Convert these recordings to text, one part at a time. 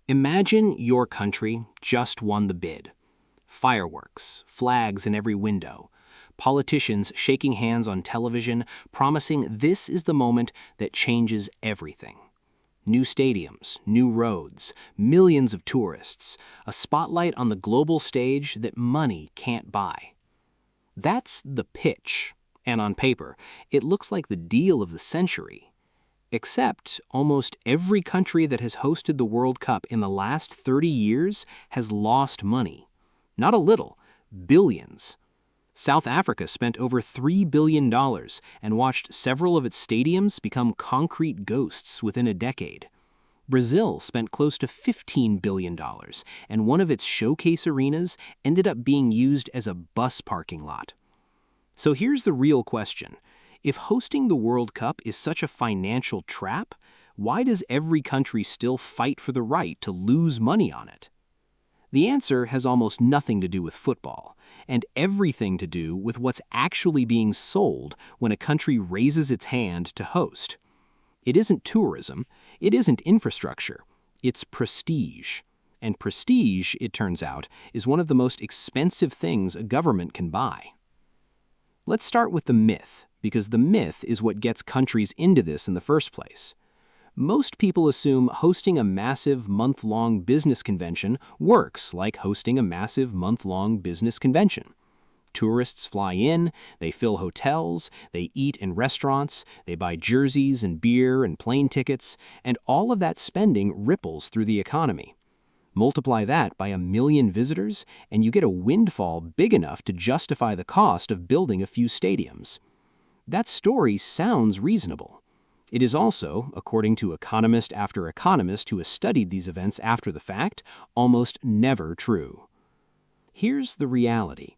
Imagine your country just won the bid. Fireworks, flags in every window, politicians shaking hands on television, promising this is the moment that changes everything. New stadiums, new roads, millions of tourists, a spotlight on the global stage that money can't buy. That's the pitch, and on paper, it looks like the deal of the century. Except almost every country that has hosted the World Cup in the last 30 years has lost money. Not a little, billions. South Africa spent over $3 billion and watched several of its stadiums become concrete ghosts within a decade. Brazil spent close to $15 billion, and one of its showcase arenas ended up being used as a bus parking lot. So here's the real question. If hosting the World Cup is such a financial trap, why does every country still fight for the right to lose money on it? The answer has almost nothing to do with football, and everything to do with what's actually being sold when a country raises its hand to host. It isn't tourism, it isn't infrastructure, it's prestige. And prestige, it turns out, is one of the most expensive things a government can buy. Let's start with the myth, because the myth is what gets countries into this in the first place. Most people assume hosting a massive month-long business convention works like hosting a massive month-long business convention. Tourists fly in, they fill hotels, they eat in restaurants, they buy jerseys and beer and plane tickets, and all of that spending ripples through the economy. Multiply that by 1 million visitors, and you get a windfall big enough to justify the cost of building a few stadiums. That story sounds reasonable. It is also, according to economist after economist who has studied these events after the fact, almost never true. Here's the reality.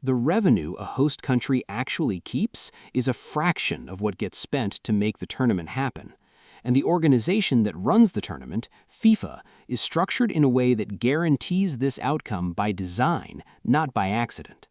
The revenue a host country actually keeps is a fraction of what gets spent to make the tournament happen. And the organization that runs the tournament, FIFA, is structured in a way that guarantees this outcome by design, not by accident.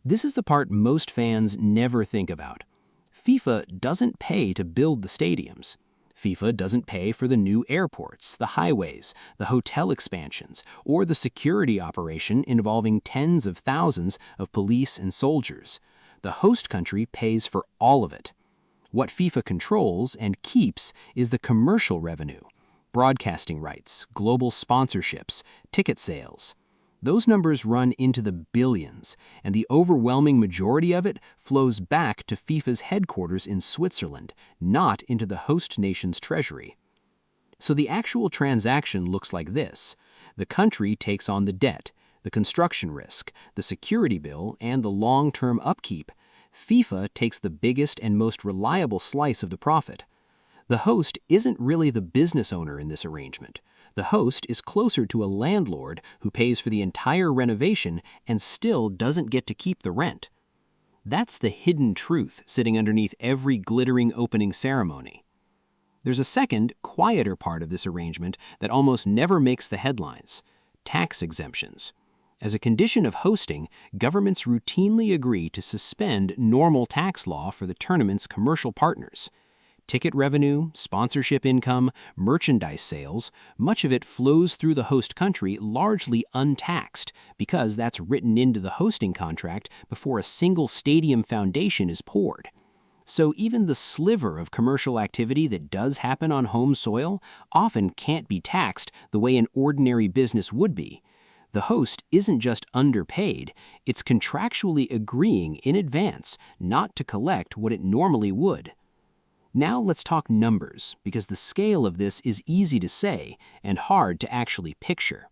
This is the part most fans never think about. FIFA doesn't pay to build the stadiums. FIFA doesn't pay for the new airports, the highways, the hotel expansions, or the security operation involving tens of thousands of police and soldiers. The host country pays for all of it. What FIFA controls and keeps is the commercial revenue, broadcasting rights, global sponsorships, ticket sales. Those numbers run into the billions, and the overwhelming majority of it flows back to FIFA's headquarters in Switzerland, not into the host nation's treasury. So the actual transaction looks like this. The country takes on the debt, the construction risk, the security bill, and the long-term upkeep. FIFA takes the biggest and most reliable slice of the profit. The host isn't really the business owner in this arrangement. The host is closer to a landlord who pays for the entire renovation and still doesn't get to keep the rent. That's the hidden truth sitting underneath every glittering opening ceremony. There's a second, quieter part of this arrangement that almost never makes the headlines: tax exemptions. As a condition of hosting, governments routinely agree to suspend normal tax law for the tournament's commercial partners. Ticket revenue, sponsorship income, merchandise sales, much of it flows through the host country largely untaxed because that's written into the hosting contract before a single stadium foundation is poured. So even the sliver of commercial activity that does happen on home soil often can't be taxed the way an ordinary business would be. The host isn't just underpaid, it's contractually agreeing in advance not to collect what it normally would. Now let's talk numbers, because the scale of this is easy to say and hard to actually picture.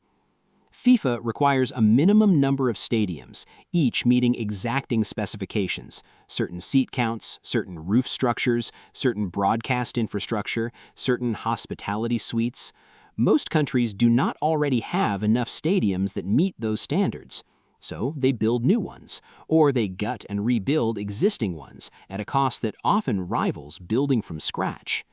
FIFA requires a minimum number of stadiums, each meeting exacting specifications: certain seat counts, certain roof structures, certain broadcast infrastructure, certain hospitality suites. Most countries do not already have enough stadiums that meet those standards. So they build new ones, or they gut and rebuild existing ones at a cost that often rivals building from scratch.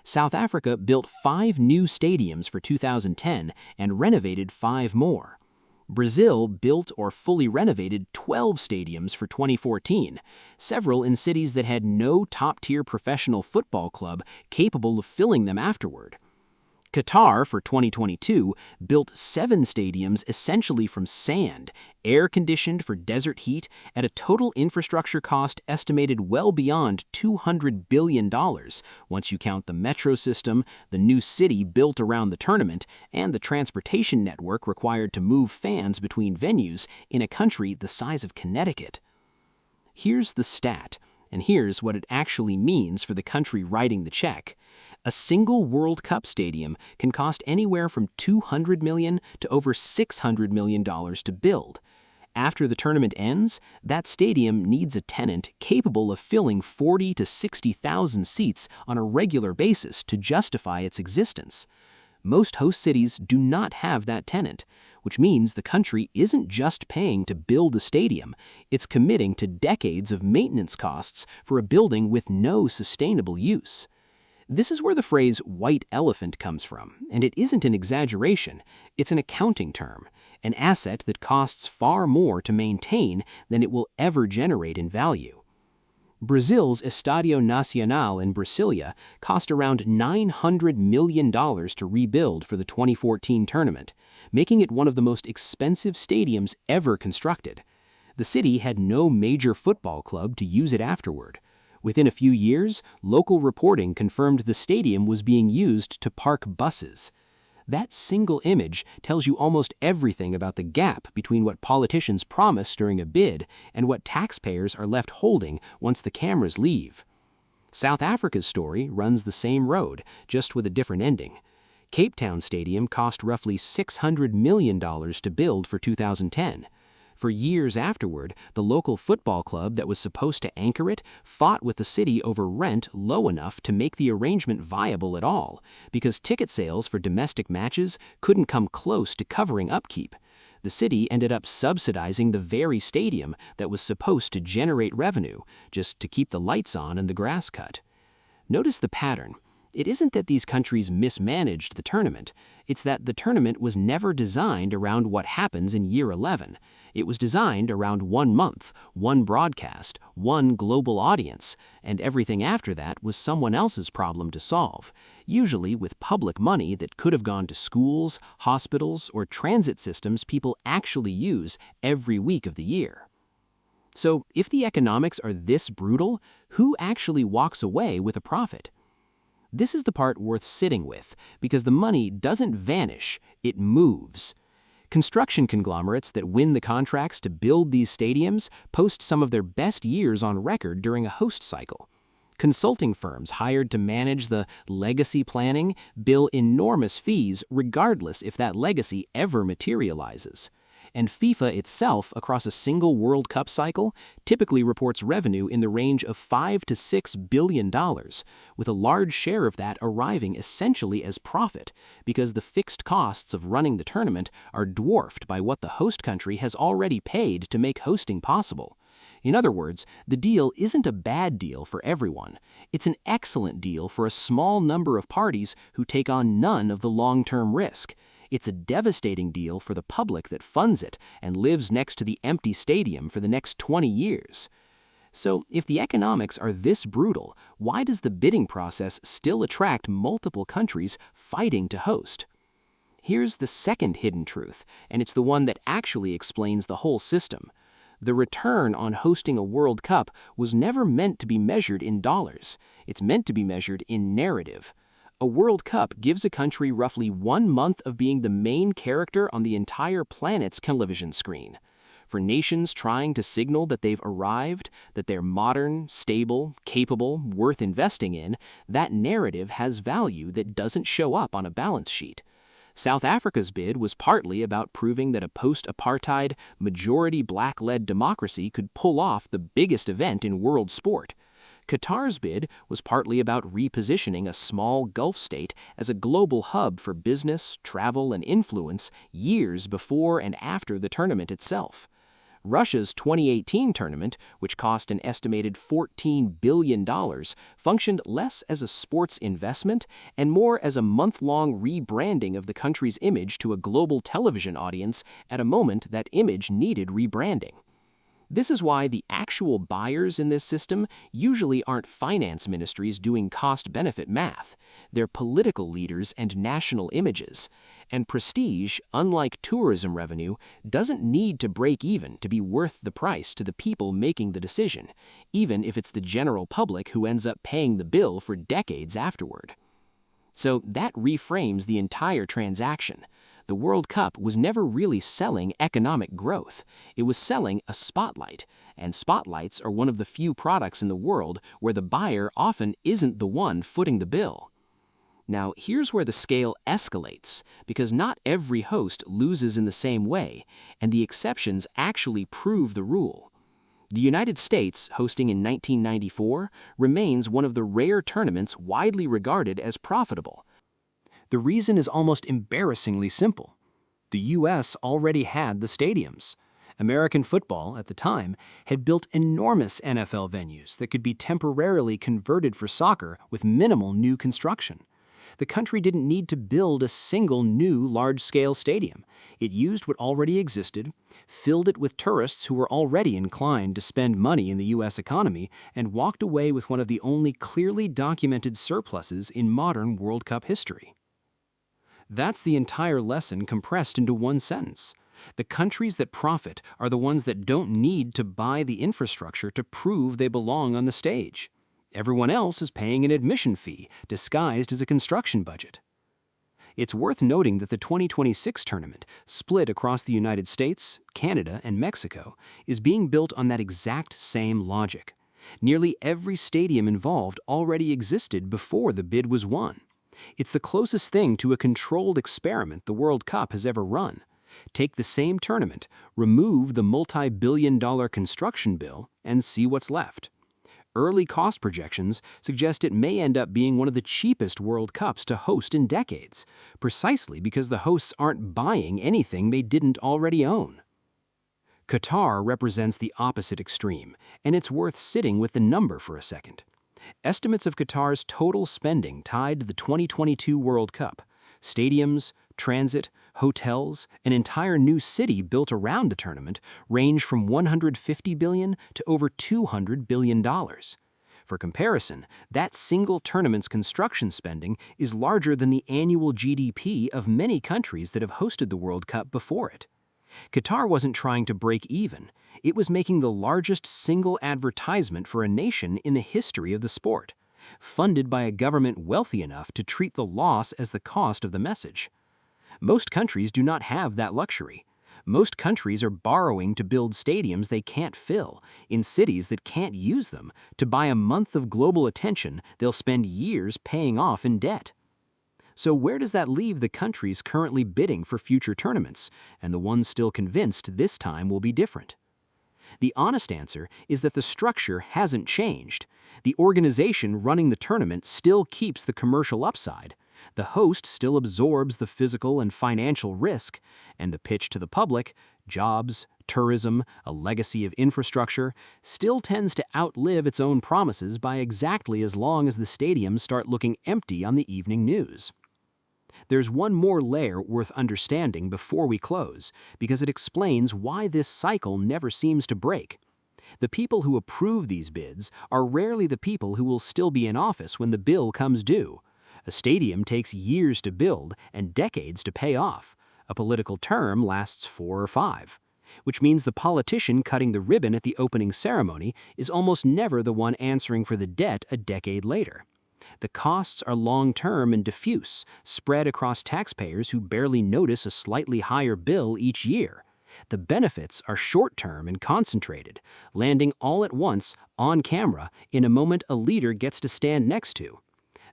South Africa built 5 new stadiums for 2010 and renovated 5 more. Brazil built or fully renovated 12 stadiums for 2014, several in cities that had no top-tier professional football club capable of filling them afterward. Qatar, for 2022, built 7 stadiums essentially from sand, air-conditioned for desert heat, at a total infrastructure cost estimated well beyond $200 billion, once you count the metro system, the new city built around the tournament, and the transportation network required to move fans between venues in a country the size of Connecticut. Here's the stat, and here's what it actually means for the country writing the check. A single World Cup stadium can cost anywhere from $200 million to over $600 million to build. After the tournament ends, that stadium needs a tenant capable of filling 40,000 to 60,000 seats on a regular basis to justify its existence. Most host cities do not have that tenant, which means the country isn't just paying to build a stadium, it's committing to decades of maintenance costs for a building with no sustainable use. This is where the phrase white elephant comes from, and it isn't an exaggeration, it's an accounting term, an asset that costs far more to maintain than it will ever generate in value. Brazil's Estádio Nacional in Brasília cost around $900 million to rebuild for the 2014 tournament, making it one of the most expensive stadiums ever constructed. The city had no major football club to use it afterward. Within a few years, local reporting confirmed the stadium was being used to park buses. That single image tells you almost everything about the gap between what politicians promise during a bid and what taxpayers are left holding once the cameras leave. South Africa's story runs the same road, just with a different ending. Cape Town Stadium cost roughly $600 million to build for 2010. For years afterward, the local football club that was supposed to anchor it fought with the city over rent low enough to make the arrangement viable at all, because ticket sales for domestic matches couldn't come close to covering upkeep. The city ended up subsidizing the very stadium that was supposed to generate revenue, just to keep the lights on and the grass cut. Notice the pattern. It isn't that these countries mismanaged the tournament, it's that the tournament was never designed around what happens in year 11. It was designed around 1 month, 1 broadcast, 1 global audience, and everything after that was someone else's problem to solve, usually with public money that could have gone to schools, hospitals, or transit systems people actually use every week of the year. So, if the economics are this brutal, who actually walks away with a profit? This is the part worth sitting with, because the money doesn't vanish, it moves. Construction conglomerates that win the contracts to build these stadiums post some of their best years on record during a host cycle. Consulting firms hired to manage the legacy planning bill enormous fees regardless if that legacy ever materializes. And FIFA itself, across a single World Cup cycle, typically reports revenue in the range of $5 to $6 billion, with a large share of that arriving essentially as profit, because the fixed costs of running the tournament are dwarfed by what the host country has already paid to make hosting possible. In other words, the deal isn't a bad deal for everyone. It's an excellent deal for a small number of parties who take on none of the long-term risk. It's a devastating deal for the public that funds it and lives next to the empty stadium for the next 20 years. So, if the economics are this brutal, why does the bidding process still attract multiple countries fighting to host? Here's the second hidden truth, and it's the one that actually explains the whole system. The return on hosting a World Cup was never meant to be measured in dollars. It's meant to be measured in narrative. A World Cup gives a country roughly 1 month of being the main character on the entire planet's television screen. For nations trying to signal that they've arrived, that they're modern, stable, capable, worth investing in, that narrative has value that doesn't show up on a balance sheet. South Africa's bid was partly about proving that a post-apartheid, majority black-led democracy could pull off the biggest event in world sport. Qatar's bid was partly about repositioning a small Gulf state as a global hub for business, travel, and influence years before and after the tournament itself. Russia's 2018 tournament, which cost an estimated $14 billion, functioned less as a sports investment and more as a month-long rebranding of the country's image to a global television audience at a moment that image needed rebranding. This is why the actual buyers in this system usually aren't finance ministries doing cost-benefit math. They're political leaders and national images. And prestige, unlike tourism revenue, doesn't need to break even to be worth the price to the people making the decision, even if it's the general public who ends up paying the bill for decades afterward. So that reframes the entire transaction. The World Cup was never really selling economic growth. It was selling a spotlight, and spotlights are one of the few products in the world where the buyer often isn't the one footing the bill. Now, here's where the scale escalates, because not every host loses in the same way, and the exceptions actually prove the rule. The United States, hosting in 1994, remains one of the rare tournaments widely regarded as profitable. The reason is almost embarrassingly simple. The U.S. already had the stadiums. American football, at the time, had built enormous NFL venues that could be temporarily converted for soccer with minimal new construction. The country didn't need to build a single new large-scale stadium. It used what already existed, filled it with tourists who were already inclined to spend money in the U.S. economy, and walked away with one of the only clearly documented surpluses in modern World Cup history. That's the entire lesson compressed into one sentence. The countries that profit are the ones that don't need to buy the infrastructure to prove they belong on the stage. Everyone else is paying an admission fee, disguised as a construction budget. It's worth noting that the 2026 tournament, split across the United States, Canada, and Mexico, is being built on that exact same logic. Nearly every stadium involved already existed before the bid was won. It's the closest thing to a controlled experiment the World Cup has ever run. Take the same tournament, remove the multi-billion-dollar construction bill, and see what's left. Early cost projections suggest it may end up being one of the cheapest World Cups to host in decades, precisely because the hosts aren't buying anything they didn't already own. Qatar represents the opposite extreme, and it's worth sitting with the number for a second. Estimates of Qatar's total spending tied to the 2022 World Cup, stadiums, transit, hotels, an entire new city built around the tournament, range from $150 billion to over $200 billion. For comparison, that single tournament's construction spending is larger than the annual GDP of many countries that have hosted the World Cup before it. Qatar wasn't trying to break even. It was making the largest single advertisement for a nation in the history of the sport, funded by a government wealthy enough to treat the loss as the cost of the message. Most countries do not have that luxury. Most countries are borrowing to build stadiums they can't fill, in cities that can't use them, to buy a month of global attention they'll spend years paying off in debt. So where does that leave the countries currently bidding for future tournaments, and the ones still convinced this time will be different? The honest answer is that the structure hasn't changed. The organization running the tournament still keeps the commercial upside. The host still absorbs the physical and financial risk, and the pitch to the public, jobs, tourism, a legacy of infrastructure, still tends to outlive its own promises by exactly as long as the stadiums start looking empty on the evening news. There's one more layer worth understanding before we close, because it explains why this cycle never seems to break. The people who approve these bids are rarely the people who will still be in office when the bill comes due. A stadium takes years to build and decades to pay off. A political term lasts 4 or 5, which means the politician cutting the ribbon at the opening ceremony is almost never the one answering for the debt a decade later. The costs are long-term and diffuse, spread across taxpayers who barely notice a slightly higher bill each year. The benefits are short-term and concentrated, landing all at once, on camera, in a moment a leader gets to stand next to.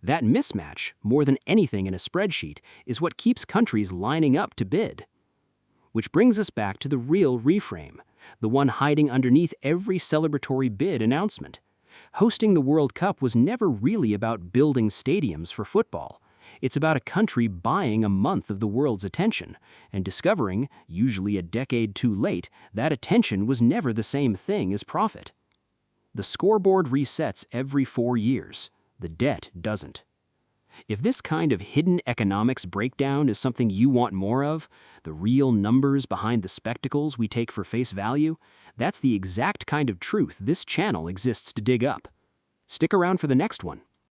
That mismatch, more than anything in a spreadsheet, is what keeps countries lining up to bid. Which brings us back to the real reframe, the one hiding underneath every celebratory bid announcement. Hosting the World Cup was never really about building stadiums for football. It's about a country buying a month of the world's attention and discovering, usually a decade too late, that attention was never the same thing as profit. The scoreboard resets every 4 years. The debt doesn't. If this kind of hidden economics breakdown is something you want more of, the real numbers behind the spectacles we take for face value, that's the exact kind of truth this channel exists to dig up. Stick around for the next one.